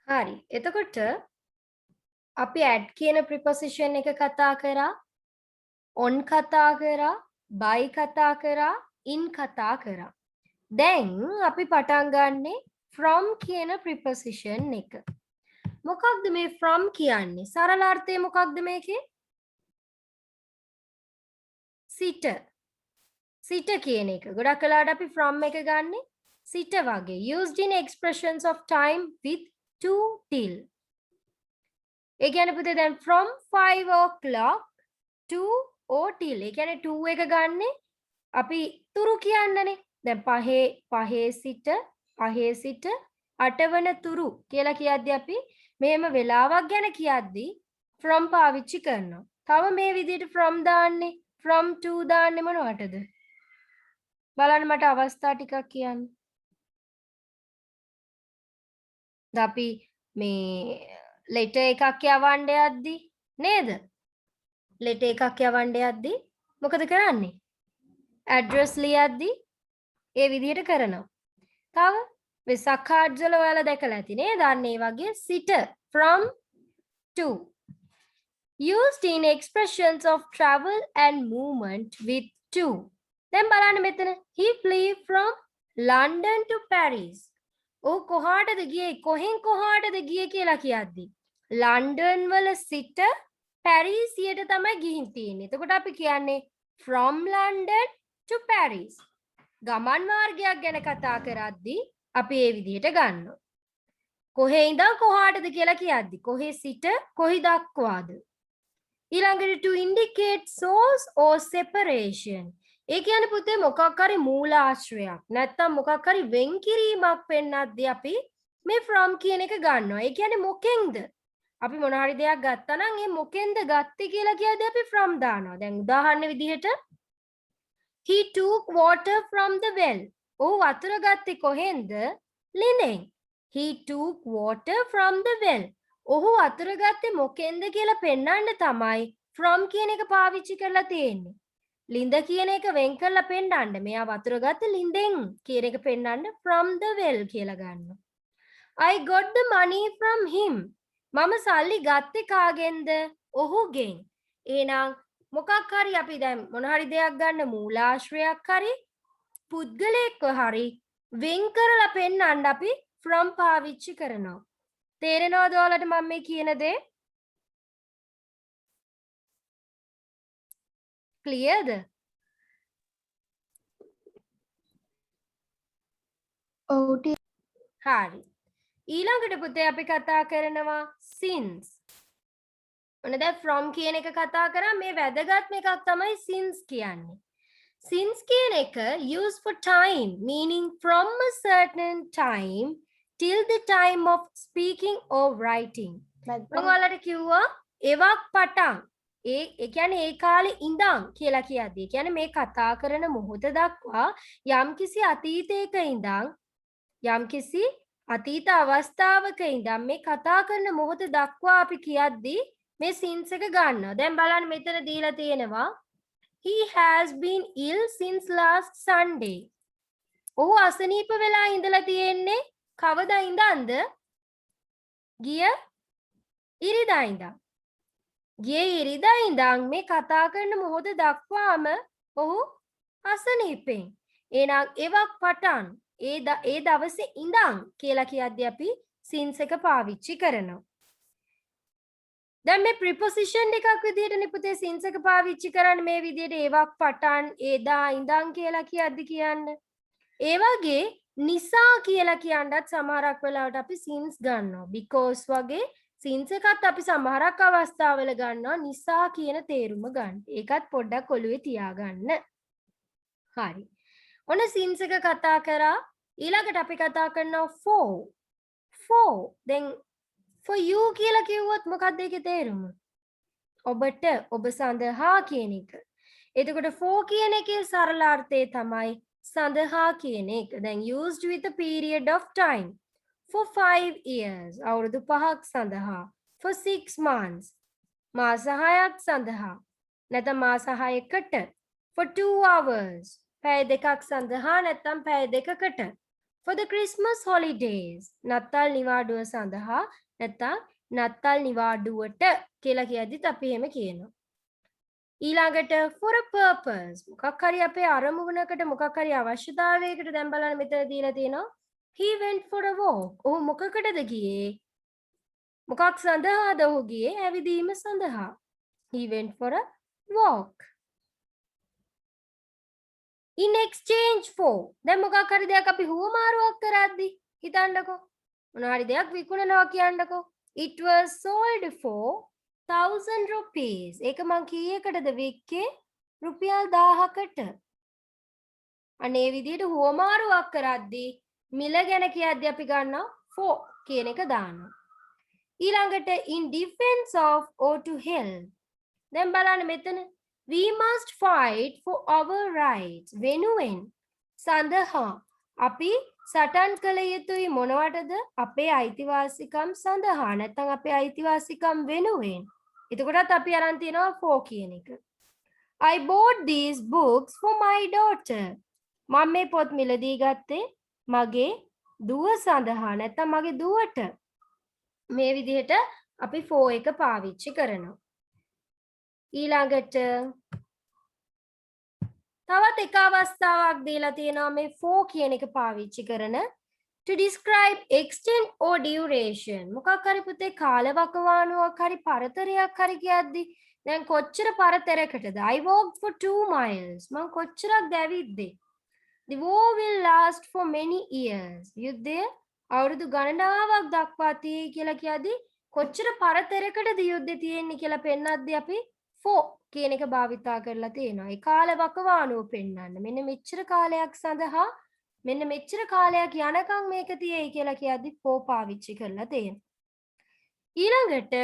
හරි. එතකොට අපි ඇඩ් කියන ප්‍රිපොසිෂන් එක කතා කරා, on කතා කරා, by කතා කරා, in කතා කරා. දැන් අපි පටන් ගන්නෙ from කියන ප්‍රිපොසිෂන් එක. මොකක්ද මේ from කියන්නේ? සරල අර්ථය මොකක්ද මේකේ? සිට. සිට කියන එක. ගොඩක් වෙලාවට අපි from එක ගන්නෙ සිට වගේ. Used in expressions of time with to till. ඒ කියන්නේ පුතේ දැන් from 5 o'clock to or till. ඒ කියන්නේ to එක ගන්නෙ අපි තුරු කියන්නනේ. දැන් පහේ සිට 8 වන තුරු කියලා කියද්දී අපි මෙහෙම වෙලාවක් ගැන කියද්දී from පාවිච්චි කරනවා. තව මේ විදිහට from දාන්නේ from to දාන්නේ මොනවටද? බලන්න මට අවස්ථා ටිකක් කියන්න. දැන් අපි මේ letter එකක් යවන්න යද්දී නේද? letter එකක් යවන්න යද්දී මොකද කරන්නේ? address ලියද්දී ඒ විදිහට කරනවා. තව වෙසක් කාඩ්ස් වල ඔයාලා දැකලා ඇති නේද? අන්න ඒ වගේ සිට from to used in expressions of travel and movement with to. දැන් බලන්න මෙතන he flew from London to Paris. ඔහු කොහාටද ගියේ? කොහෙන්ද ගියේ කියලා කියද්දි ලන්ඩන් වල සිට පැරිසියට තමයි ගිහින් තියෙන්නේ. එතකොට අපි කියන්නේ from London to Paris. ගමන් මාර්ගයක් ගැන කතා කරද්දී අපි මේ විදිහට ගන්නවා. කොහේ ඉඳන් කොහාටද කියලා කියද්දි කොහේ සිට කොහි දක්වාද? ඊළඟට to indicate source or separation. ඒ කියන්නේ පුතේ මොකක් හරි මූලාශ්‍රයක් නැත්නම් මොකක් හරි වෙන් කිරීමක් පෙන්වද්දී අපි මේ from කියන එක ගන්නවා. ඒ කියන්නේ මොකෙන්ද? අපි මොන හරි දෙයක් ගත්තා නම් ඒ මොකෙන්ද ගත්තේ කියලා කියද්දී අපි from දානවා. දැන් උදාහරණ විදිහට he took water from the well. ඔහු වතුර ගත්තේ කොහෙන්ද? ලිඳෙන්. he took water from the well. ඔහු වතුර ගත්තේ මොකෙන්ද කියලා පෙන්වන්න තමයි from කියන එක පාවිච්චි කරලා තියෙන්නේ. ලිඳ කියන එක වෙන් කරලා පෙන්නන්න මෙයා වතුර ගත්තේ ලිඳෙන් කියන එක පෙන්නන්න from the well කියලා ගන්නවා. I got the money from him. මම සල්ලි ගත්තේ කාගෙන්ද? ඔහුගෙන්. එහෙනම් මොකක් හරි අපි දැන් මොන හරි දෙයක් ගන්න මූලාශ්‍රයක් හරි පුද්ගලයෙක්ව හරි වෙන් කරලා පෙන්නන්න අපි from පාවිච්චි කරනවා. තේරෙනවද ඔයාලට මම මේ කියන දේ? ක්ලියර්ද? ඔව් හරි. ඊළඟට පුතේ අපි කතා කරනවා since. ඔන්න දැන් from කියන එක කතා කරා මේ වැදගත්ම එකක් තමයි since කියන්නේ. Since කියන එක used for time meaning from a certain time till the time of speaking or writing. මම ඔයාලට කිව්වා එවක් පටන් ඒ කියන්නේ ඒ කාලේ ඉඳන් කියලා කියද්දී. ඒ කියන්නේ මේ කතා කරන මොහොත දක්වා යම්කිසි අතීතයක ඉඳන් යම්කිසි අතීත අවස්ථාවක ඉඳන් මේ කතා කරන මොහොත දක්වා අපි කියද්දී මේ since එක ගන්නවා. දැන් බලන්න මෙතන දීලා තියෙනවා he has been ill since last Sunday. ඔහු අසනීප වෙලා ඉඳලා තියෙන්නේ කවදා ඉඳන්ද? ගිය ඉරිදා ඉඳන්. ගිය ඉරිදා ඉඳන් මේ කතා කරන මොහොත දක්වාම ඔහු අසනීපෙන්. එහෙනම් එවක් පටන් ඒ දවසේ ඉඳන් කියලා කියද්දී අපි since එක පාවිච්චි කරනවා. දැන් මේ ප්‍රිපොසිෂන් එකක් විදිහට පුතේ since එක පාවිච්චි කරන්නේ මේ විදිහට ඒවක් පටන් එදා ඉඳන් කියලා කියද්දි කියන්නේ. ඒ වගේ නිසා කියලා කියනවත් සමහරක් වෙලාවට අපි since ගන්නවා. because වගේ since එකත් අපි සමහරක් අවස්ථාවල ගන්නවා නිසා කියන තේරුම ගන්න. ඒකත් පොඩ්ඩක් ඔළුවේ තියාගන්න. හරි. ඔන්න since එක කතා කරා. ඊළඟට අපි කතා කරනවා for. for. දැන් for you කියලා කිව්වොත් මොකක්ද ඒකේ තේරුම? ඔබට ඔබ සඳහා කියන එක. එතකොට for කියන එකේ සරල අර්ථය තමයි සඳහා කියන එක. දැන් used with a period of time. For 5 years. අවුරුදු 5ක් සඳහා. For 6 months. මාස 6ක් සඳහා. නැත්නම් මාස 6කට. For 2 hours. පැය 2ක් සඳහා නැත්නම් පැය 2කට. for the Christmas holidays. නත්තල් නිවාඩුව සඳහා නැත්නම් නත්තල් නිවාඩුවට කියලා කියද්දිත් අපි එහෙම කියනවා. ඊළඟට for a purpose මොකක් හරි අපේ අරමුණකට මොකක් හරි අවශ්‍යතාවයකට දැන් බලන්න මෙතන දීලා තියෙනවා he went for a walk. ඔහු මොකකටද ගියේ? මොකක් සඳහාද ඔහු ගියේ? ඇවිදීම සඳහා. He went for a walk. In exchange for දැන් මොකක් හරි දෙයක් අපි හුවමාරුවක් කරද්දි හිතන්නකෝ මොන හරි දෙයක් විකුණනවා කියන්නකෝ it was sold for 1000 rupees. ඒක මං කීයකටද වික්කේ? රුපියල් 1000කට. අනේ විදිහට හුවමාරුවක් කරද්දි මිල ගැන කියද්දි අපි ගන්නවා for කියන එක දානවා. ඊළඟට in defense of or to help. දැන් බලන්න මෙතන we must fight for our rights. වෙනුවෙන් සඳහා අපි සටන් කළ යුතුයි මොනවටද? අපේ අයිතිවාසිකම් සඳහා නැත්නම් අපේ අයිතිවාසිකම් වෙනුවෙන්. එතකොටත් අපි අරන් තියනවා for කියන එක. I bought these books for my daughter. මම මේ පොත් මිලදී ගත්තේ මගේ දුව සඳහා නැත්නම් මගේ දුවට. මේ විදිහට අපි for එක පාවිච්චි කරනවා. ඊළඟට තවත් එක අවස්ථාවක් දීලා තියෙනවා මේ for කියන එක පාවිච්චි කරන to describe extent or duration. මොකක් හරි පුතේ කාලවකවානුවක් හරි පරතරයක් හරි කියද්දි දැන් කොච්චර පරතරයකටද? I walked for 2 miles. මම කොච්චරක් ඇවිද්දේ? The war will last for many years. යුද්ධය අවුරුදු ගණනාවක් දක්වා තියෙයි කියලා කියද්දි කොච්චර පරතරයකටද යුද්ධය තියෙන්නේ කියලා පෙන්නද්දි අපි for කියන එක භාවිතා කරලා තියෙනවා. ඒ කාලවකවානුව පෙන්වන්න. මෙන්න මෙච්චර කාලයක් සඳහා මෙන්න මෙච්චර කාලයක් යනකම් මේක තියෙයි කියලා කියද්දි for පාවිච්චි කරලා තියෙනවා. ඊළඟට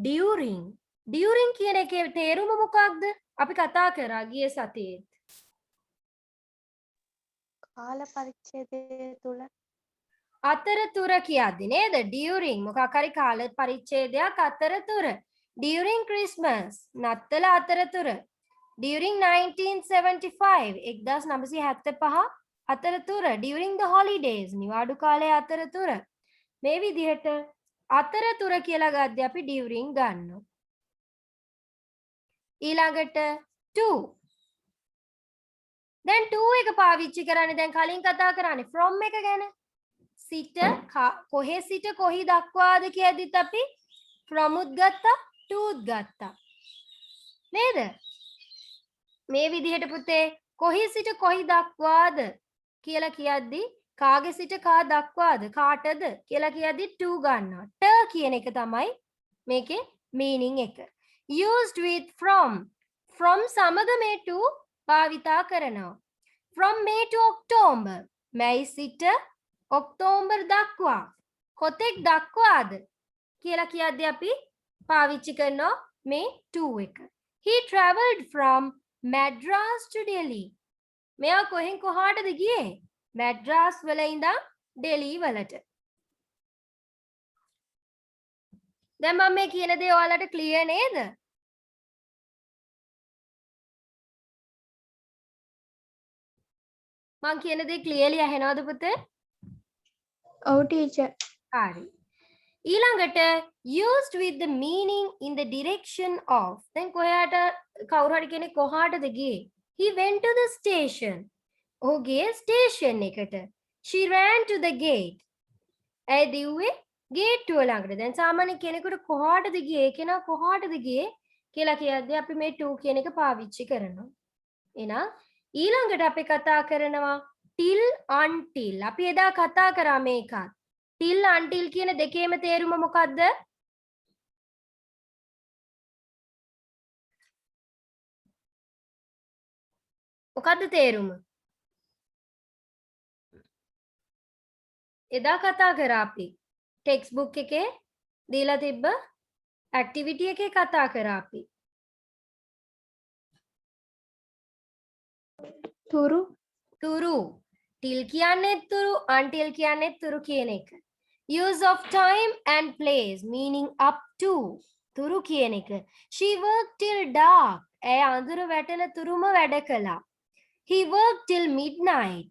during. during කියන එකේ තේරුම මොකක්ද? අපි කතා කරා ගිය සතියේ. කාල පරිච්ඡේදය තුල අතරතුර කියද්දි නේද? during මොකක් හරි කාල පරිච්ඡේදයක් අතරතුර. during Christmas නත්තල අතරතුර. during 1975 1975 අතරතුර. during the holidays නිවාඩු කාලය අතරතුර. මේ විදිහට අතරතුර කියලා ගද්දී අපි during ගන්නවා. ඊළඟට to. දැන් to එක පාවිච්චි කරන්නේ දැන් කලින් කතා කරන්නේ from එක ගැන. සිට කොහේ සිට කොහි දක්වාද කියද්දිත් අපි from උත් ගත්තා to උත් ගත්තා. නේද? මේ විදිහට පුතේ කොහි සිට කොහි දක්වාද කියලා කියද්දි කාගේ සිට කා දක්වාද කාටද කියලා කියද්දි to ගන්නවා. ට කියන එක තමයි මේකේ meaning එක. used with from සමග මේ to භාවිතා කරනවා. from May to October මැයි සිට ඔක්තෝබර් දක්වා කොතෙක් දක්වාද කියලා කියද්දි අපි පාවිච්චි කරනවා මේ to එක. he traveled from Madras to Delhi. මෙයා කොහෙන් කොහාටද ගියේ? මැඩ්‍රාස් වල ඉඳන් ඩෙලි වලට. දැන් මම මේ කියන දේ ඔයාලට ක්ලියර් නේද? මම කියන දේ ක්ලියර්ලි ඇහෙනවද පුතේ? ඔව් ටීචර්. හරි. ඊළඟට used with the meaning in the direction of. දැන් කොහාට කවුරු හරි කෙනෙක් කොහාටද ගියේ? he went to the station. ඔහු ගියේ ස්ටේෂන් එකට. she ran to the gate. ඇය දිව්වේ ගේට්ටුව ළඟට. දැන් සාමාන්‍ය කෙනෙකුට කොහාටද ගියේ කෙනා කොහාටද ගියේ කියලා කියද්දී අපි මේ to කියන එක පාවිච්චි කරනවා. එහෙනම් ඊළඟට අපි කතා කරනවා till until. අපි එදා කතා කරා මේකත්. till until කියන දෙකේම තේරුම මොකද්ද? මොකද්ද තේරුම? එදා කතා කරා අපි ටෙක්ස්ට් බුක් එකේ දීලා තිබ්බ ඇක්ටිවිටි එකේ කතා කරා අපි. තුරු till කියන්නේ තුරු until කියන්නේ තුරු කියන එක. use of time and place meaning up to තුරු කියන එක. she worked till dark. ඇය අඳුර වැටෙන තුරුම වැඩ කළා. he worked till midnight.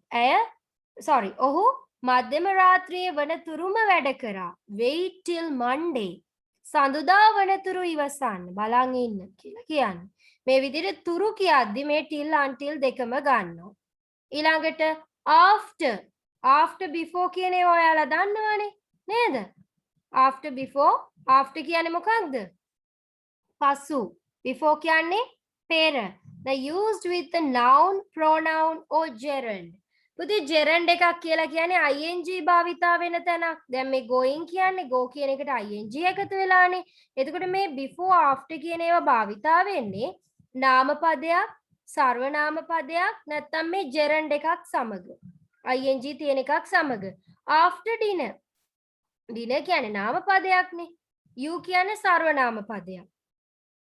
ඔහු මධ්‍යම රාත්‍රියේ වනතුරුම වැඩ කරා. Wait till Monday. සඳුදා වනතුරු ඉවසන්න. බලන් ඉන්න කියලා කියන්නේ. මේ විදිහට තුරු කියද්දි මේ till until දෙකම ගන්නවා. ඊළඟට after before කියන ඒවා ඔයාලා දන්නවනේ නේද? after කියන්නේ මොකක්ද? පසු. before කියන්නේ පෙර. the used with the noun, pronoun or gerund. පුතේ gerund එකක් කියලා කියන්නේ ing භාවිතා වෙන තැනක්. දැන් මේ going කියන්නේ go කියන එකට ing එකතු වෙලානේ. එතකොට මේ before after කියන ඒවා භාවිතා වෙන්නේ නාම පදයක්, සර්වනාම පදයක් නැත්නම් මේ gerund එකක් සමග. ing තියෙන එකක් සමග. after dinner. dinner කියන්නේ නාම පදයක්නේ. you කියන්නේ සර්වනාම පදයක්.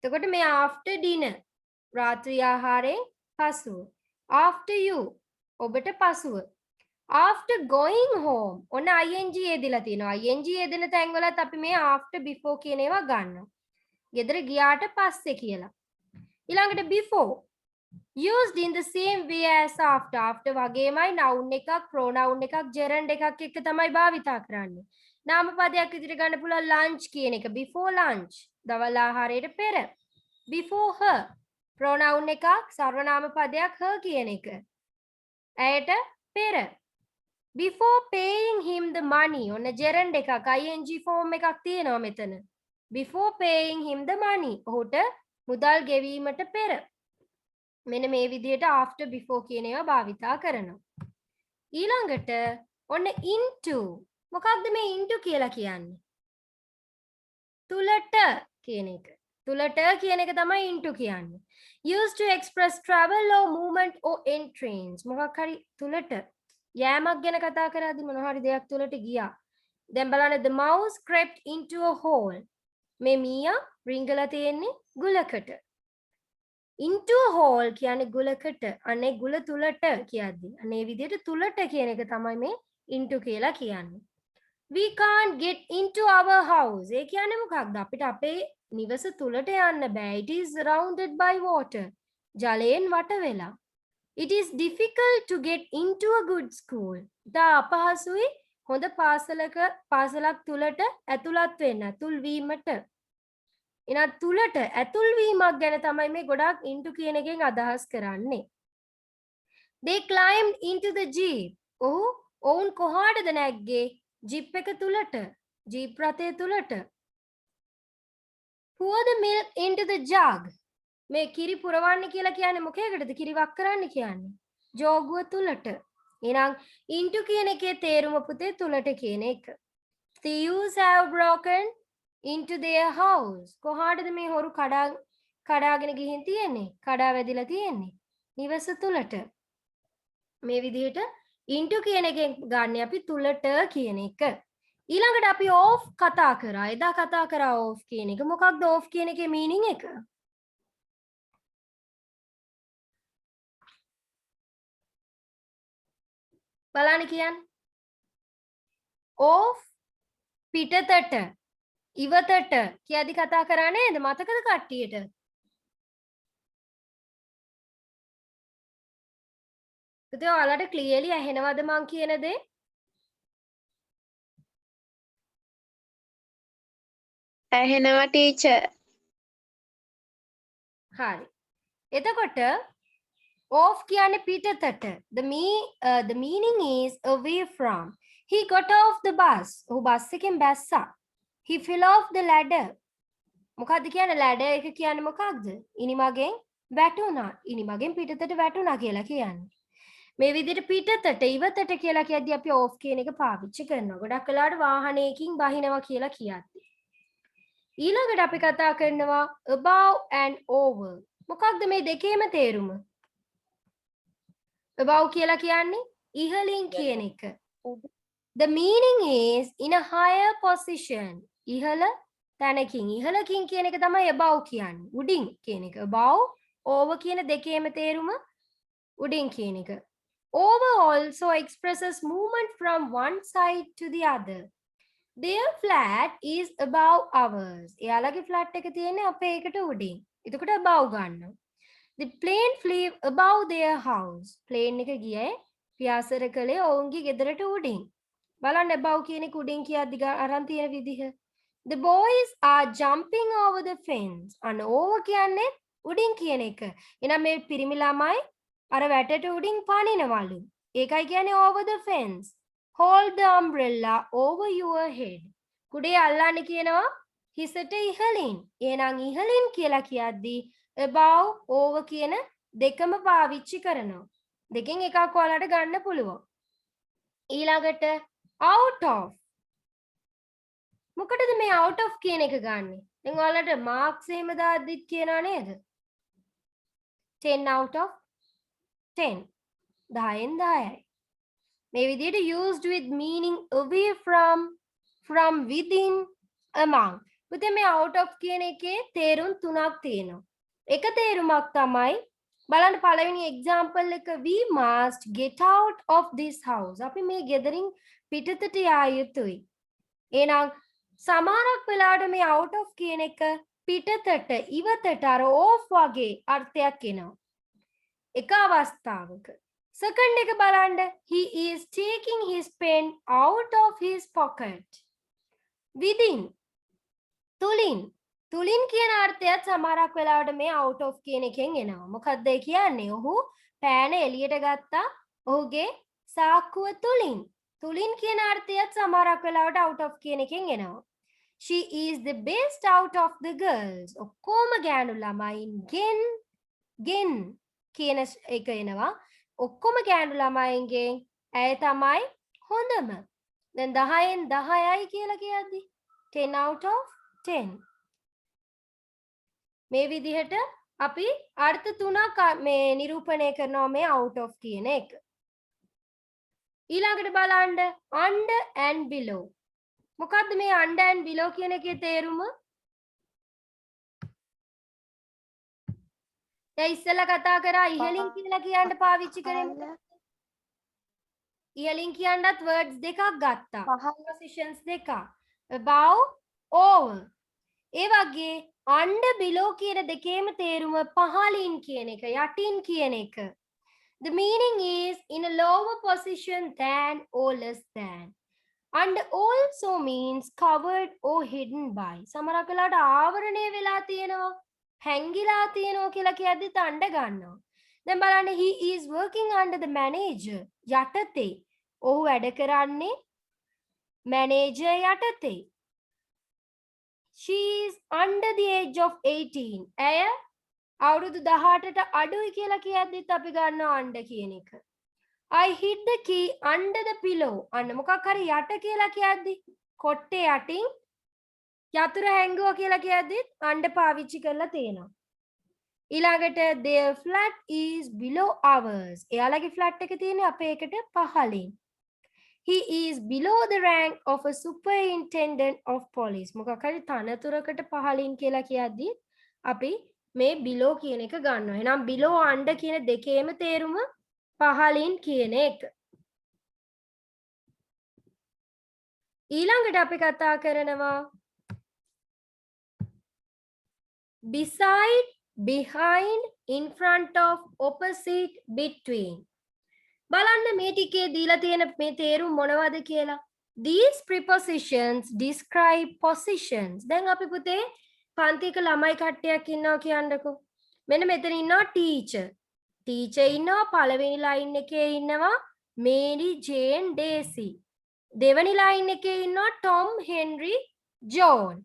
එතකොට මේ after dinner රාත්‍රී ආහාරයෙන් පසුව. after you ඔබට පසුව. after going home ඔන්න ing යෙදලා තියෙනවා. ing යෙදෙන තැන්වලත් අපි මේ after before කියන ඒවා ගන්නවා. ගෙදර ගියාට පස්සේ කියලා. ඊළඟට before used in the same way as after. after වගේමයි noun එකක්, pronoun එකක්, gerund එකක් එක්ක තමයි භාවිතා කරන්නේ. නාම පදයක් විදිහට ගන්න පුළුවන් lunch කියන එක. before lunch දවල් ආහාරයට පෙර. before her pronoun එකක්, සර්වනාම පදයක් her කියන එක. ඇයට පෙර. before paying him the money ඔන්න gerund එකක් ing form එකක් තියෙනවා මෙතන. before paying him the money ඔහුට මුදල් ගෙවීමට පෙර. මෙන්න මේ විදිහට after before කියන ඒවා භාවිතා කරනවා. ඊළඟට ඔන්න into මොකක්ද මේ into කියලා කියන්නේ? තුලට කියන එක. තුලට කියන එක තමයි into කියන්නේ. used to express travel or movement or entrance. මොකක් හරි තුලට යෑමක් ගැන කතා කරද්දි මොන හරි දෙයක් තුලට ගියා. දැන් බලන්න the mouse crept into a hole. මේ මීයා රිංගලා තියෙන්නේ ගුලකට. into a hole කියන්නේ ගුලකට. අනේ ගුල තුලට කියද්දි. අනේ විදිහට තුලට කියන එක තමයි මේ into කියලා කියන්නේ. We can't get into our house. ඒ කියන්නේ මොකක්ද? අපිට අපේ නිවස තුලට යන්න බෑ. It is surrounded by water. ජලයෙන් වට වෙලා. It is difficult to get into a good school. දා අපහසුයි හොඳ පාසලක් තුලට ඇතුළත් වෙන්න. ඇතුල් වීමට. එහෙනම් තුලට ඇතුල් වීමක් ගැන තමයි මේ ගොඩාක් into කියන එකෙන් අදහස් කරන්නේ. They climbed into the jeep. ඔවුන් කොහාටද නැග්ගේ? ජීප් එක තුලට. ජීප් රථය තුලට. Pour the milk into the jug. මේ කිරි පුරවන්න කියලා කියන්නේ මොකේකටද? කිරි වක් කරන්න කියන්නේ. ජෝගුව තුලට. එහෙනම් into කියන එකේ තේරුම පුතේ තුලට කියන එක. Thieves have broken into their house. කොහාටද මේ හොරු කඩාගෙන ගිහින් තියෙන්නේ? කඩා වැදිලා තියෙන්නේ. නිවස තුලට. මේ විදිහට into කියන එකෙන් ගන්න අපි තුලට කියන එක. ඊළඟට අපි off කතා කරා. එදා කතා කරා off කියන එක. මොකක්ද off කියන එකේ meaning එක? බලන්න කියන්න. off පිටතට ඉවතට කියදි කතා කරා නේද? මතකද කට්ටියට? පුතේ ඔයාලට ක්ලියර්ලි ඇහෙනවද මං කියන දේ? ඇහෙනවා ටීචර්. හරි. එතකොට off කියන්නේ පිටතට. The meaning is away from. He got off the bus. ඔහු බස් එකෙන් බැස්සා. He fell off the ladder. මොකක්ද කියන්නේ ladder එක කියන්නේ මොකක්ද? ඉනිමගෙන් වැටුණා. ඉනිමගෙන් පිටතට වැටුණා කියලා කියන්නේ. මේ විදිහට පිටතට ඉවතට කියලා කියද්දී අපි off කියන එක පාවිච්චි කරනවා. ගොඩක් වෙලාවට වාහනයකින් බහිනවා කියලා කියද්දී. ඊළඟට අපි කතා කරනවා above and over. මොකක්ද මේ දෙකේම තේරුම? above කියලා කියන්නේ ඉහළින් කියන එක. The meaning is in a higher position. ඉහළ තැනකින්. ඉහළකින් කියන එක තමයි above කියන්නේ. උඩින් කියන එක. above over කියන දෙකේම තේරුම උඩින් කියන එක. Over also expresses movement from one side to the other. Their flat is above ours. එයාලගේ flat එක තියෙන්නේ අපේ එකට උඩින්. එතකොට above ගන්නවා. The plane flew above their house. plane එක ගියේ පියාසර කළේ ඔවුන්ගේ ගෙදරට උඩින්. බලන්න above කියන එක උඩින් කියද්දි අරන් තියෙන විදිහ. The boys are jumping over the fence. අන්න over කියන්නේ උඩින් කියන එක. එහෙනම් මේ පිරිමි ළමයි අර වැටට උඩින් පනිනවලු. ඒකයි කියන්නේ over the fence. Hold the umbrella over your head. කුඩේ අල්ලන්න කියනවා හිසට ඉහළින්. එහෙනම් ඉහළින් කියලා කියද්දි above over කියන දෙකම පාවිච්චි කරනවා. දෙකෙන් එකක් ඔයාලට ගන්න පුළුවන්. ඊළඟට out of. මොකටද මේ out of කියන එක ගන්නෙ? දැන් ඔයාලට marks එහෙම දාද්දිත් කියනවා නේද? 10 out of 10. 10න් 10යි. මේ විදිහට used with meaning away from within among. පුතේ මේ out of කියන එකේ තේරුම් තුනක් තියෙනවා. එක තේරුමක් තමයි බලන්න පළවෙනි example එක we must get out of this house. අපි මේ ගෙදරින් පිටතට යා යුතුයි. එහෙනම් සමහරක් වෙලාවට මේ out of කියන එක පිටතට ඉවතට අර off වගේ අර්ථයක් එනවා. එක අවස්ථාවක. Second එක බලන්න he is taking his pen out of his pocket. within තුලින් කියන අර්ථයත් සමහරක් වෙලාවට මේ out of කියන එකෙන් එනවා. මොකක්ද ඒ කියන්නේ? ඔහු පෑන එළියට ගත්තා ඔහුගේ සාක්කුව තුලින් කියන අර්ථයත් සමහරක් වෙලාවට out of කියන එකෙන් එනවා. She is the best out of the girls. ඔක්කොම ගෑනු ළමයින්ගෙන් කියන එක එනවා. ඔක්කොම ගෑනු ළමයින්ගෙන් ඇය තමයි හොඳම. දැන් 10න් 10යි කියලා කියද්දි 10 out of 10. මේ විදිහට අපි අර්ථ තුනක් මේ නිරූපණය කරනවා මේ out of කියන එක. ඊළඟට බලන්න under and below. මොකද්ද මේ under and below කියන එකේ තේරුම? දැන් ඉස්සෙල්ලා කතා කරා ඉහළින් කියලා කියන්න පාවිච්චි කරන්නේ. ඉහළින් කියන්නත් words දෙකක් ගත්තා. positions දෙකක්. above over. ඒ වගේ under below කියන දෙකේම තේරුම පහළින් කියන එක, යටින් කියන එක. The meaning is in a lower position than or less than. Under also means covered or hidden by. සමහරක් වෙලාවට ආවරණය වෙලා තියෙනවා, හැංගිලා තියෙනවා කියලා කියද්දිත් under ගන්නවා. දැන් බලන්න he is working under the manager. යටතේ. ඔහු වැඩ කරන්නේ manager යටතේ. She is under the age of 18. ඇය අවුරුදු 18ට අඩුයි කියලා කියද්දිත් අපි ගන්නවා under කියන එක. I hid the key under the pillow. අන්න මොකක් හරි යට කියලා කියද්දි කොට්ටේ යටින් යතුරු හැංගුවා කියලා කියද්දිත් under පාවිච්චි කරලා තියෙනවා. ඊළඟට their flat is below ours. එයාලගේ flat එක තියෙන්නේ අපේ එකට පහළින්. He is below the rank of a superintendent of police. මොකක් හරි තනතුරකට පහළින් කියලා කියද්දි අපි මේ below කියන එක ගන්නවා. එහෙනම් below under කියන දෙකේම තේරුම පහළින් කියන එක. ඊළඟට අපි කතා කරනවා beside, behind, in front of, opposite, between. බලන්න මේ ටිකේ දීලා තියෙන මේ තේරුම් මොනවද කියලා. These prepositions describe positions. දැන් අපි පුතේ පන්තික ළමයි කට්ටියක් ඉන්නවා කියන්නකෝ. මෙන්න මෙතන ඉන්නවා teacher. teacher ඉන්නවා පළවෙනි ලයින් එකේ ඉන්නවා මේරි ජේන් ඩේසි. දෙවෙනි ලයින් එකේ ඉන්නවා ටොම් හෙන්රි ජෝන්.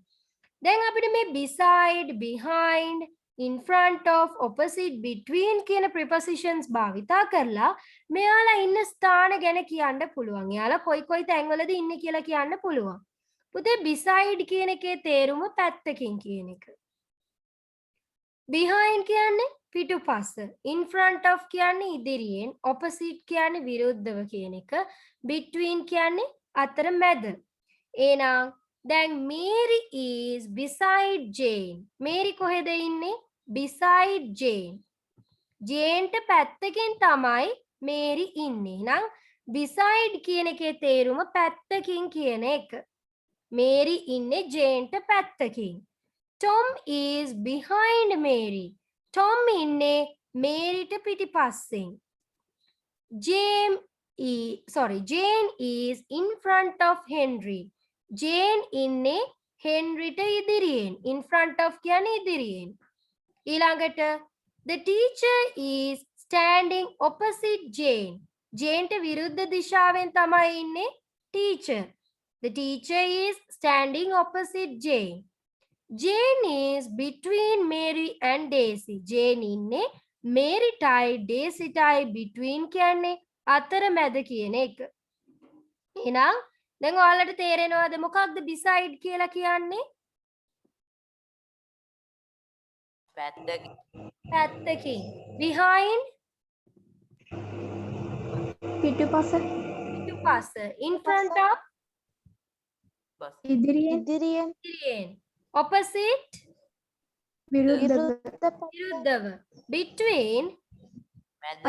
දැන් අපිට මේ beside, behind, in front of, opposite, between කියන prepositions භාවිතා කරලා මෙයාලා ඉන්න ස්ථාන ගැන කියන්න පුළුවන්. එයාලා කොයි තැන්වලද ඉන්නේ කියලා කියන්න පුළුවන්. පුතේ beside කියන එකේ තේරුම පැත්තකින් කියන එක. behind කියන්නේ පිටුපස. in front of කියන්නේ ඉදිරියෙන්. opposite කියන්නේ විරුද්ධව කියන එක. between කියන්නේ අතර මැද. එහෙනම් දැන් Mary is beside Jane. Mary කොහෙද ඉන්නේ? beside Jane. Jane ට පැත්තකින් තමයි Mary ඉන්නේ. එහෙනම් beside කියන එකේ තේරුම පැත්තකින් කියන එක. Mary ඉන්නේ Jane ට පැත්තකින්. Tom is behind Mary. Tom ඉන්නේ Mary ට පිටිපස්සෙන්. Jane is in front of Henry. Jane ඉන්නේ හෙන්රිට ඉදිරියෙන්. In front of කියන්නේ ඉදිරියෙන්. ඊළඟට the teacher is standing opposite Jane. Jane ට විරුද්ධ දිශාවෙන් තමයි ඉන්නේ teacher. The teacher is standing opposite Jane. Jane is between Mary and Daisy. Jane ඉන්නේ Mary ටයි Daisy ටයි between කියන්නේ අතරමැද කියන එක. එහෙනම් දැන් ඔයාලට තේරෙනවද මොකක්ද beside කියලා කියන්නේ? පැත්තකින්. Behind පිටුපස පිටුපස. In front of ඉදිරියෙන් ඉදිරියෙන්. Opposite විරුද්ධව. Between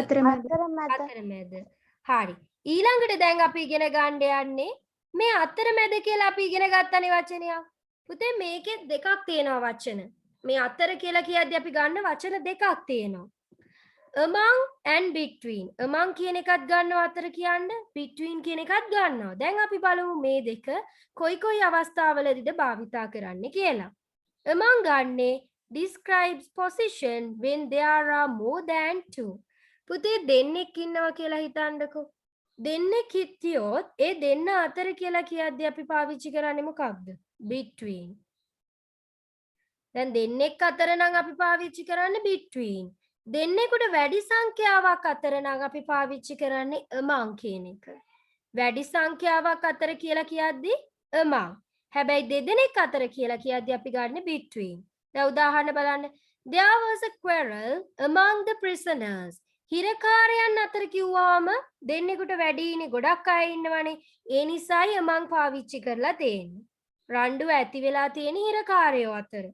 අතරමැද. හරි. ඊළඟට දැන් අපි ඉගෙන ගන්න යන්නේ මේ අතරමැද කියලා අපි ඉගෙන ගත්තනේ වචනයක්. පුතේ මේකේ දෙකක් තියෙනවා වචන. මේ අතර කියලා කියද්දී අපි ගන්න වචන දෙකක් තියෙනවා. among and between. among කියන එකත් ගන්නවා අතර කියන්න, between කියන එකත් ගන්නවා. දැන් අපි බලමු මේ දෙක කොයි අවස්ථාවලදීද භාවිතා කරන්නේ කියලා. among ගන්නේ describes position when there are more than two. පුතේ දෙන්නෙක් ඉන්නවා කියලා හිතන්නකෝ. දෙන්නෙක් හිටියොත් ඒ දෙන්න අතර කියලා කියද්දී අපි පාවිච්චි කරන්නේ මොකක්ද? between. දැන් දෙන්නෙක් අතර නම් අපි පාවිච්චි කරන්නේ between. දෙන්නෙකුට වැඩි සංඛ්‍යාවක් අතර නම් අපි පාවිච්චි කරන්නේ among කියන එක. වැඩි සංඛ්‍යාවක් අතර කියලා කියද්දී among. හැබැයි දෙදෙනෙක් අතර කියලා කියද්දී අපි ගන්න between. දැන් උදාහරණ බලන්න. There was a quarrel among the prisoners. හිරකාරයන් අතර කිව්වම දෙන්නෙකුට වැඩිනේ ගොඩක් අය ඉන්නවනේ. ඒ නිසායි among පාවිච්චි කරලා තියෙන්නේ. රණ්ඩු ඇති වෙලා තියෙන හිරකාරයෝ අතර.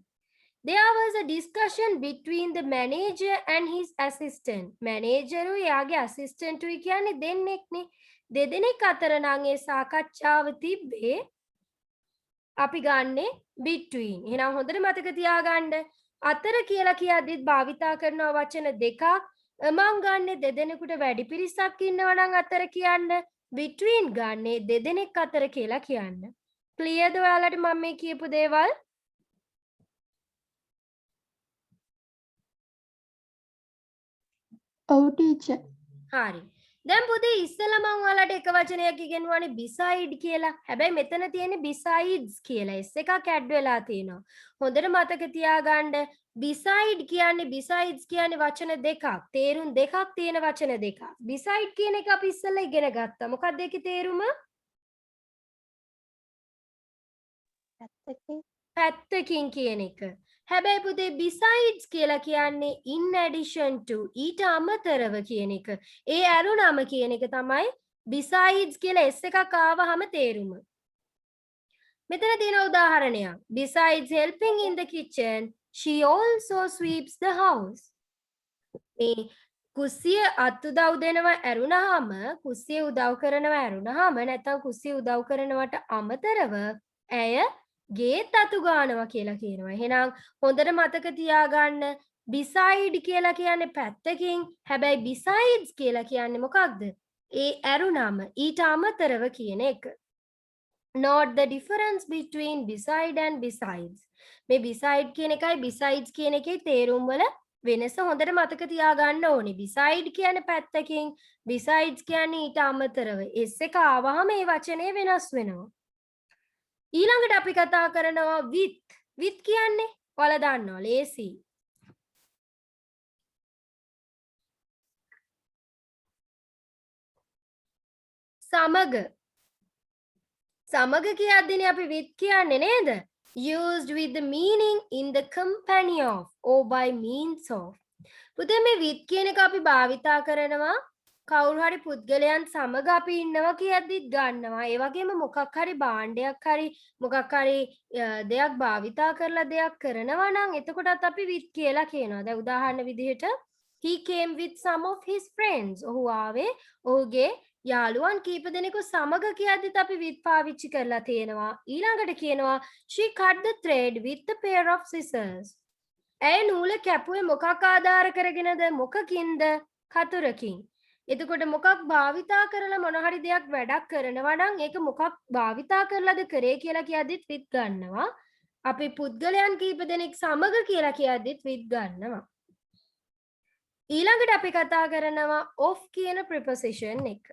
There was a discussion between the manager and his assistant. Manager යාගේ assistant උයි කියන්නේ දෙන්නෙක්නේ. දෙදෙනෙක් අතර නම් ඒ සාකච්ඡාව තිබ්බේ අපි ගන්නෙ between. එහෙනම් හොඳට මතක තියාගන්න. අතර කියලා කියද්දිත් භාවිතා කරන වචන දෙකක්. among ගන්නේ දෙදෙනෙකුට වැඩි පිරිසක් ඉන්නවා නම් අතර කියන්න. between ගන්නේ දෙදෙනෙක් අතර කියලා කියන්න. ක්ලියර්ද ඔයාලට මම මේ කියපු දේවල්? ඔව් ටීචර්. හරි. දැන් පුතේ ඉස්සෙල්ලා මම ඔයාලට එක වචනයක් ඉගෙනුවානේ beside කියලා. හැබැයි මෙතන තියෙන්නේ besides කියලා. S එකක් ඇඩ් වෙලා තියෙනවා. හොඳට මතක තියාගන්න. beside කියන්නේ besides කියන්නේ වචන දෙකක්. තේරුම් දෙකක් තියෙන වචන දෙකක්. beside කියන එක අපි ඉස්සෙල්ලා ඉගෙන ගත්තා. මොකක්ද ඒකේ තේරුම? පැත්තකින් කියන එක. හැබැයි පුතේ besides කියලා කියන්නේ in addition to ඊට අමතරව කියන එක. ඒ අරුණම කියන එක තමයි besides කියලා S එකක් ආවහම තේරුම. මෙතන තියෙන උදාහරණයක්. Besides helping in the kitchen, she also sweeps the house. මේ කුස්සිය අත්උදව් දෙනවා ඇරුණාම, කුස්සිය උදව් කරනවා ඇරුණාම නැත්නම් කුස්සිය උදව් කරනවට අමතරව ඇය ගේත් අතු ගන්නවා කියලා කියනවා. එහෙනම් හොඳට මතක තියාගන්න beside කියලා කියන්නේ පැත්තකින්. හැබැයි besides කියලා කියන්නේ මොකක්ද? ඒ ඇරුණාම ඊට අමතරව කියන එක. Note the difference between beside and besides. මේ beside කියන එකයි besides කියන එකේ තේරුම් වල වෙනස හොඳට මතක තියාගන්න ඕනේ. beside කියන්නේ පැත්තකින්, besides කියන්නේ ඊට අමතරව. S එක ආවහම මේ වචනේ වෙනස් වෙනවා. ඊළඟට අපි කතා කරනවා with. with කියන්නේ ඔයාලා දන්නවා ලේසි. සමග. සමග කියද්දීනේ අපි with කියන්නේ නේද? used with the meaning in the company of or by means of. පුතේ මේ with කියන එක අපි භාවිතා කරනවා කවුරු හරි පුද්ගලයන් සමග අපි ඉන්නවා කියද්දිත් ගන්නවා. ඒ වගේම මොකක් හරි භාණ්ඩයක් හරි මොකක් හරි දෙයක් භාවිතා කරලා දෙයක් කරනවා නම් එතකොටත් අපි with කියලා කියනවා. දැන් උදාහරණ විදිහට he came with some of his friends. ඔහු ආවේ ඔහුගේ යාළුවන් කීප දෙනෙකු සමග කියද්දිත් අපි with පාවිච්චි කරලා තියෙනවා. ඊළඟට කියනවා she cut the thread with a pair of scissors. ඇය නූල කැපුවේ මොකක් ආධාර කරගෙනද? මොකකින්ද? කතුරකින්. එතකොට මොකක් භාවිතා කරලා මොන හරි දෙයක් වැඩක් කරනවා නම් ඒක මොකක් භාවිතා කරලාද කරේ කියලා කියද්දිත් with ගන්නවා. අපි පුද්ගලයන් කීප දෙනෙක් සමග කියලා කියද්දිත් with ගන්නවා. ඊළඟට අපි කතා කරනවා of කියන preposition එක.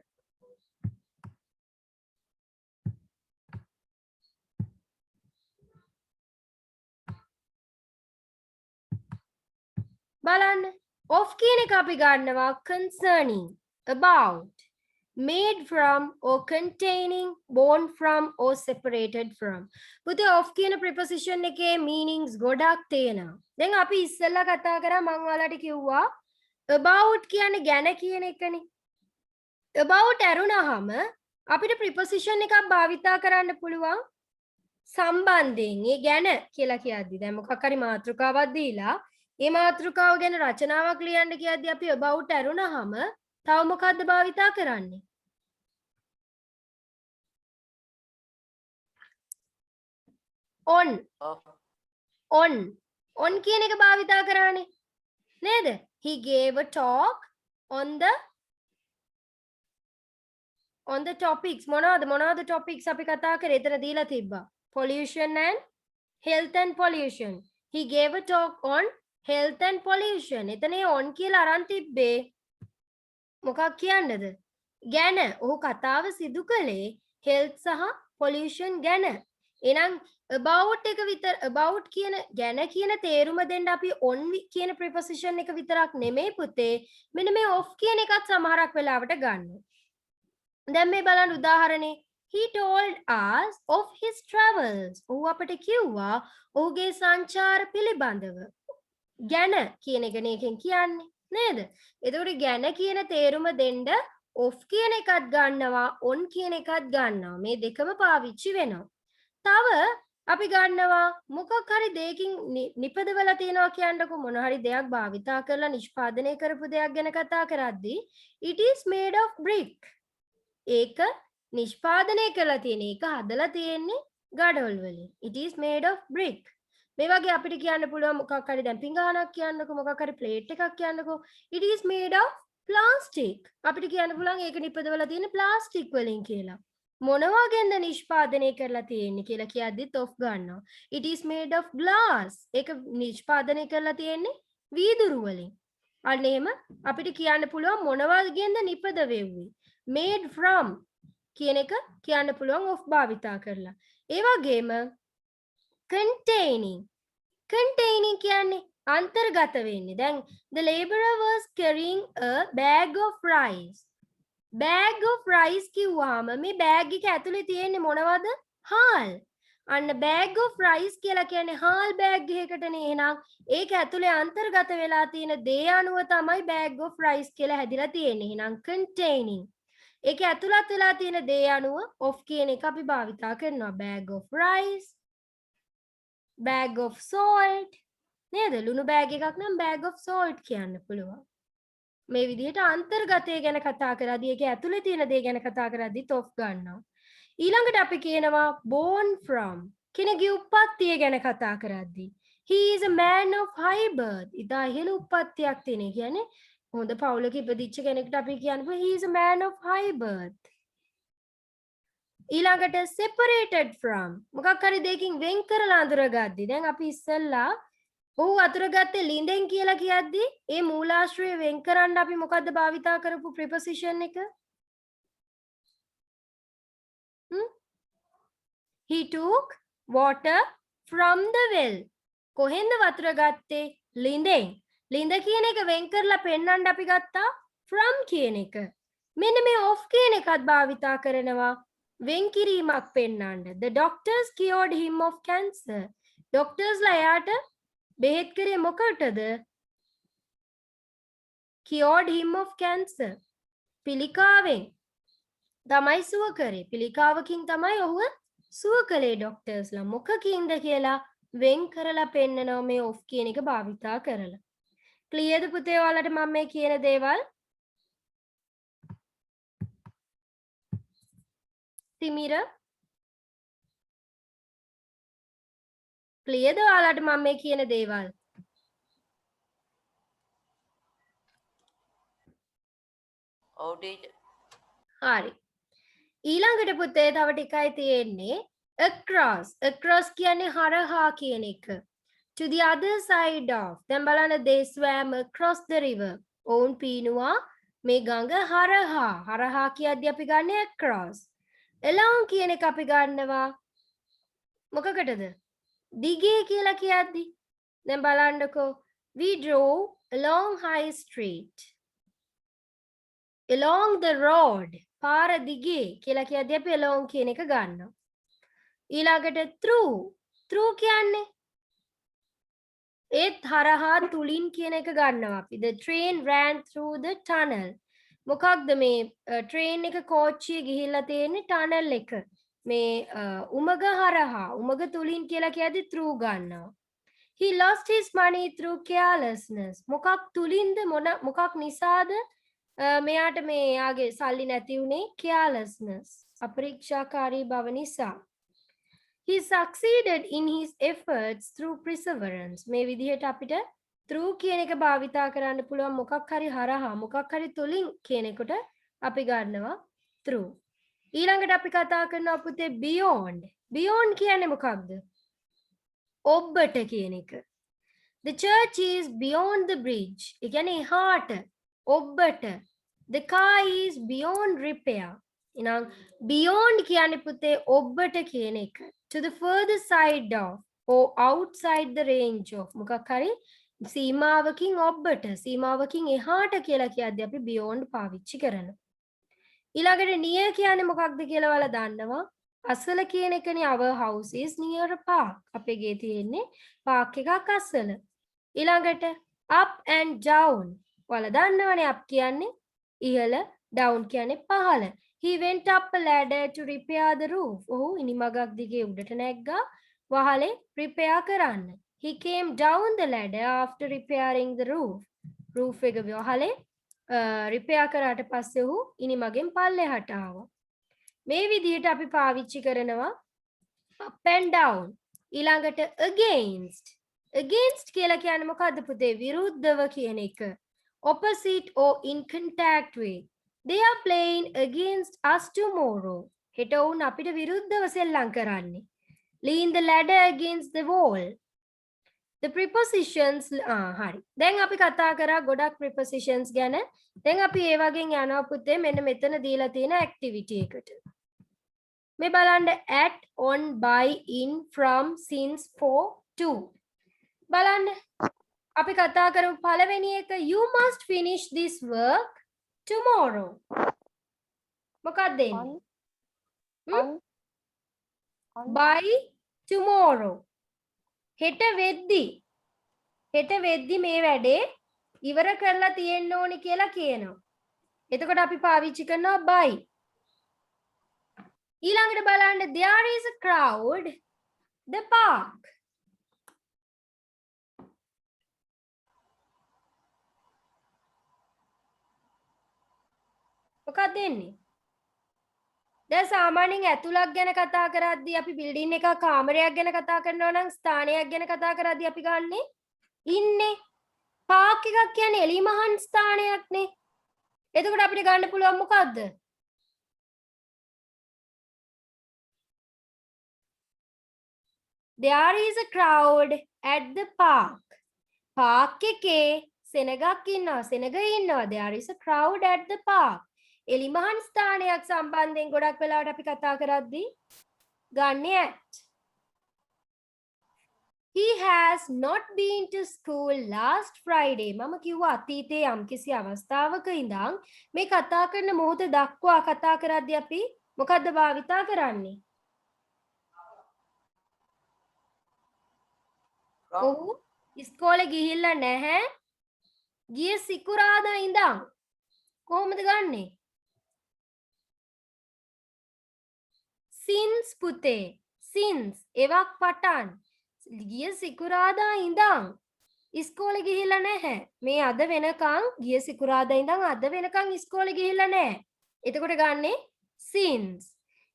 බලන්න of කියන එක අපි ගන්නවා concerning, about, made from or containing, born from or separated from. පුතේ of කියන preposition එකේ meanings ගොඩක් තියෙනවා. දැන් අපි ඉස්සෙල්ලා කතා කරා මම ඔයාලට කිව්වා about කියන්නේ ගැන කියන එකනේ. about ඇරුණාම අපිට preposition එකක් භාවිතා කරන්න පුළුවන් සම්බන්ධයෙන් ඒ ගැන කියලා කියද්දි. දැන් මොකක් හරි මාතෘකාවක් දීලා ඒ මාතෘකාව ගැන රචනාවක් ලියන්න කියද්දි අපි about ඇරුණාම තව මොකක්ද භාවිතා කරන්නේ? on කියන එක භාවිතා කරානේ නේද? he gave a talk on the topics. මොනවද topics අපි කතා කරේ? එතන දීලා තිබ්බා pollution and health and pollution. he gave a talk on health and pollution. එතන on කියලා අරන් තිබ්බේ මොකක් කියන්නද? ගැන. ඔහු කතාව සිදු කළේ health සහ pollution ගැන. එහෙනම් about එක විතර about කියන ගැන කියන තේරුම දෙන්න අපි on කියන preposition එක විතරක් නෙමෙයි පුතේ. මෙන්න මේ of කියන එකත් සමහරක් වෙලාවට ගන්නවා. දැන් මේ බලන්න උදාහරණේ he told us of his travels. ඔහු අපට කිව්වා ඔහුගේ සංචාර පිළිබඳව. ගැන කියන එකනේ එකෙන් කියන්නේ නේද? එතකොට ගැන කියන තේරුම දෙන්න of කියන එකත් ගන්නවා on කියන එකත් ගන්නවා. මේ දෙකම පාවිච්චි වෙනවා. තව අපි ගන්නවා මොකක් හරි දෙයකින් නිපදවලා තියෙනවා කියන්නකො මොන හරි දෙයක් භාවිතා කරලා නිෂ්පාදනය කරපු දෙයක් ගැන කතා කරද්දී it is made of brick. ඒක නිෂ්පාදනය කරලා තියෙන එක හදලා තියෙන්නේ ගඩොල් වලින්. it is made of brick. මේ වගේ අපිට කියන්න පුළුවන් මොකක් හරි දැන් පිඟානක් කියන්නකො මොකක් හරි ප්ලේට් එකක් කියන්නකො it is made of plastic. අපිට කියන්න පුළුවන් ඒක නිපදවලා තියෙන්නේ ප්ලාස්ටික් වලින් කියලා. මොනවාගෙන්ද නිෂ්පාදනය කරලා තියෙන්නේ කියලා කියද්දිත් of ගන්නවා. it is made of glass. ඒක නිෂ්පාදනය කරලා තියෙන්නේ වීදුරු වලින්. අන්න එහෙම අපිට කියන්න පුළුවන් මොනවාගෙන්ද නිපදවෙව්වේ. made from කියන එක කියන්න පුළුවන් of භාවිතා කරලා. ඒ වගේම containing කියන්නේ අන්තර්ගත වෙන්නේ. දැන් the laborer was carrying a bag of rice. bag of rice කිව්වහම මේ bag එක ඇතුලේ තියෙන්නේ මොනවද? හාල්. අන්න bag of rice කියලා කියන්නේ හාල් bag එකකටනේ. එහෙනම් ඒක ඇතුලේ අන්තර්ගත වෙලා තියෙන දේ අනුව තමයි bag of rice කියලා හැදිලා තියෙන්නේ. එහෙනම් containing. ඒක ඇතුළත් වෙලා තියෙන දේ අනුව of කියන එක අපි භාවිතා කරනවා. bag of rice, bag of salt නේද? ලුණු bag එකක් නම් bag of salt කියන්න පුළුවන්. මේ විදිහට අන්තර්ගතය ගැන කතා කරද්දී ඒක ඇතුලේ තියෙන දේ ගැන කතා කරද්දීත් of ගන්නවා. ඊළඟට අපි කියනවා born from කෙනෙකුගේ උප්පත්තිය ගැන කතා කරද්දී he is a man of high birth. ඉතා ඉහළ උප්පත්තියක් තියෙන කියන්නේ හොඳ පවුලක ඉපදිච්ච කෙනෙක්ට අපි කියනවා he is a man of high birth. ඊළඟට separated from මොකක් හරි දෙයකින් වෙන් කරලා අඳුරගද්දී දැන් අපි ඉස්සෙල්ලා ඔහු අතුරුගත්තේ ලිඳෙන් කියලා කියද්දී ඒ මූලාශ්‍රය වෙන් කරන්න අපි මොකද්ද භාවිතා කරපු preposition එක? He took water from the well. කොහෙන්ද වතුර ගත්තේ? ලිඳෙන්. ලිඳ කියන එක වෙන් කරලා පෙන්වන්න අපි ගත්තා from කියන එක. මෙන්න මේ of කියන එකත් භාවිතා කරනවා වෙන් කිරීමක් පෙන්වන්න. The doctors cured him of cancer. doctorsලා එයාට බෙහෙත් කරේ මොකටද? cured him of cancer. පිළිකාවෙන් තමයි සුව කරේ. පිළිකාවකින් තමයි ඔහුව සුව කළේ ડોක්ටර්ස්ලා. මොකකින්ද කියලා වෙන් කරලා පෙන්නනවා මේ of කියන එක භාවිතා කරලා. ක්ලියර්ද පුතේ ඔයාලට මම මේ කියන දේවල්? තිමිර ක්ලියර්ද ඔයාලට මම මේ කියන දේවල්? ඔව් ටීචර්. හරි. ඊළඟට පුතේ තව ටිකයි තියෙන්නේ across කියන්නේ හරහා කියන එක. To the other side of. දැන් බලන්න they swam across the river. ඔවුන් පීනුවා මේ ගඟ හරහා. හරහා කියද්දී අපි ගන්න across. along කියන එක අපි ගන්නවා මොකකටද? දිගේ කියලා කියද්දී. දැන් බලන්නකෝ we drove along high street. along the road. පාර දිගේ කියලා කියද්දී අපි along කියන එක ගන්නවා. ඊළඟට through කියන්නේ ඒත් හරහා තුලින් කියන එක ගන්නවා අපි. The train ran through the tunnel. මොකක්ද මේ train එක කෝච්චිය ගිහිල්ලා තියෙන්නේ tunnel එක. මේ උමග හරහා උමග තුලින් කියලා කියද්දි through ගන්නවා. He lost his money through carelessness. මොකක් තුලින්ද මොකක් නිසාද මෙයාට මේ යාගේ සල්ලි නැති උනේ? carelessness. අපරීක්ෂාකාරී බව නිසා. He succeeded in his efforts through perseverance. මේ විදිහට අපිට through කියන එක භාවිතා කරන්න පුළුවන් මොකක් හරි හරහා මොකක් හරි තුලින් කියන එකට අපි ගන්නවා through. ඊළඟට අපි කතා කරනවා පුතේ beyond. beyond කියන්නේ මොකක්ද? ඔබ්බට කියන එක. The church is beyond the bridge. ඒ කියන්නේ එහාට ඔබ්බට. The car is beyond repair. එහෙනම් beyond කියන්නේ පුතේ ඔබ්බට කියන එක. To the further side of or outside the range of මොකක් හරි සීමාවකින් ඔබ්බට සීමාවකින් එහාට කියලා කියද්දී අපි beyond පාවිච්චි කරනවා. ඊළඟට near කියන්නේ මොකක්ද කියලා ඔයාලා දන්නවා? අසල කියන එකනේ our house is near a park. අපේ ගේ තියෙන්නේ park එකක් අසල. ඊළඟට up and down. ඔයාලා දන්නවනේ up කියන්නේ ඉහළ down කියන්නේ පහළ. He went up a ladder to repair the roof. ඔහු ඉනිමගක් දිගේ උඩට නැග්ගා වහලේ repair කරන්න. He came down the ladder after repairing the roof. roof එක වහලේ repair කරාට පස්සේ ඔහු ඉනිමගෙන් පල්ලෙහාට ආවා. මේ විදිහට අපි පාවිච්චි කරනවා up and down. ඊළඟට against. against කියලා කියන්නේ මොකද්ද පුතේ? විරුද්ධව කියන එක. opposite or in contact with. They are playing against us tomorrow. හෙට උන් අපිට විරුද්ධව සෙල්ලම් කරන්නේ. Lean the ladder against the wall. The prepositions හරි. දැන් අපි කතා කරා ගොඩක් prepositions ගැන. දැන් අපි ඒ වගේ යනවා පුතේ මෙන්න මෙතන දීලා තියෙන activity එකට. මේ බලන්න at, on, by, in, from, since, for, to. බලන්න අපි කතා කරමු පළවෙනි එක you must finish this work tomorrow. මොකක්ද එන්නේ? by tomorrow. හෙට වෙද්දි මේ වැඩේ ඉවර කරලා තියෙන්න ඕනි කියලා කියනවා. එතකොට අපි පාවිච්චි කරනවා by. ඊළඟට බලන්න there is a crowd the park. මොකක්ද එන්නේ? දැන් සාමාන්‍යයෙන් ඇතුළක් ගැන කතා කරද්දී අපි බිල්ඩින් එකක කාමරයක් ගැන කතා කරනවා නම් ස්ථානයක් ගැන කතා කරද්දී අපි ගන්නෙ ඉන්නේ. පාක් එකක් කියන්නේ එලිමහන් ස්ථානයක්නේ. එතකොට අපිට ගන්න පුළුවන් මොකද්ද? There is a crowd at the park. Park එකේ සෙනගක් ඉන්නවා. සෙනග ඉන්නවා. There is a crowd at the park. එලිමහන් ස්ථානයක් සම්බන්ධයෙන් ගොඩක් වෙලාවට අපි කතා කරද්දී ගන්නේ at. He has not been to school last Friday. මම කිව්වා අතීතයේ යම්කිසි අවස්ථාවක ඉඳන් මේ කතා කරන මොහොත දක්වා කතා කරද්දී අපි මොකද්ද භාවිතා කරන්නේ? ඔහු ඉස්කෝලේ ගිහිල්ලා නැහැ. ගිය සිකුරාදා ඉඳන් කොහොමද ගන්නෙ? since පුතේ. since එවක් පටන් ගිය සිකුරාදා ඉඳන් ඉස්කෝලේ ගිහිල්ලා නැහැ. මේ අද වෙනකන් ගිය සිකුරාදා ඉඳන් අද වෙනකන් ඉස්කෝලේ ගිහිල්ලා නැහැ. එතකොට ගන්නෙ since.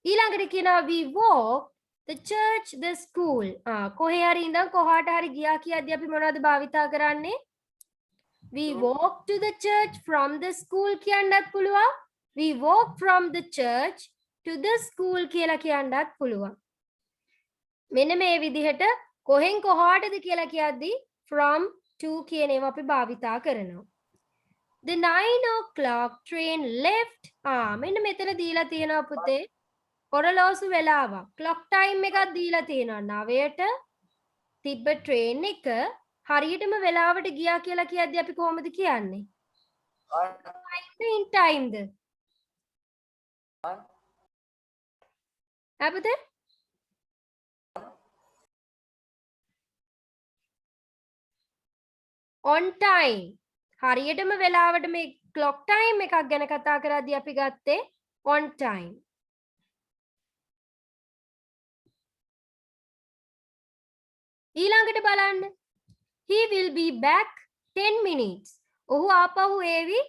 ඊළඟට කියනවා we walk the church the school. කොහේ හරි ඉඳන් කොහාට හරි ගියා කියද්දී අපි මොනවද භාවිතා කරන්නේ? We walk to the church from the school කියන්නත් පුළුවන්. we walk from the church to the school කියලා කියන්නත් පුළුවන්. මෙන්න මේ විදිහට කොහෙන් කොහාටද කියලා කියද්දී from to කියන ඒවා අපි භාවිතා කරනවා. The 9 o'clock train left. මෙන්න මෙතන දීලා තියෙනවා පුතේ ඔරලෝසු වෙලාවක්. clock time එකක් දීලා තියෙනවා. 9ට තිබ්බ train එක හරියටම වෙලාවට ගියා කියලා කියද්දී අපි කොහොමද කියන්නේ? in time ද? පුතේ? on time. හරියටම වෙලාවට මේ clock time එකක් ගැන කතා කරද්දී අපි ගත්තේ on time. ඊළඟට බලන්න. He will be back 10 minutes. ඔහු ආපහු ඒවි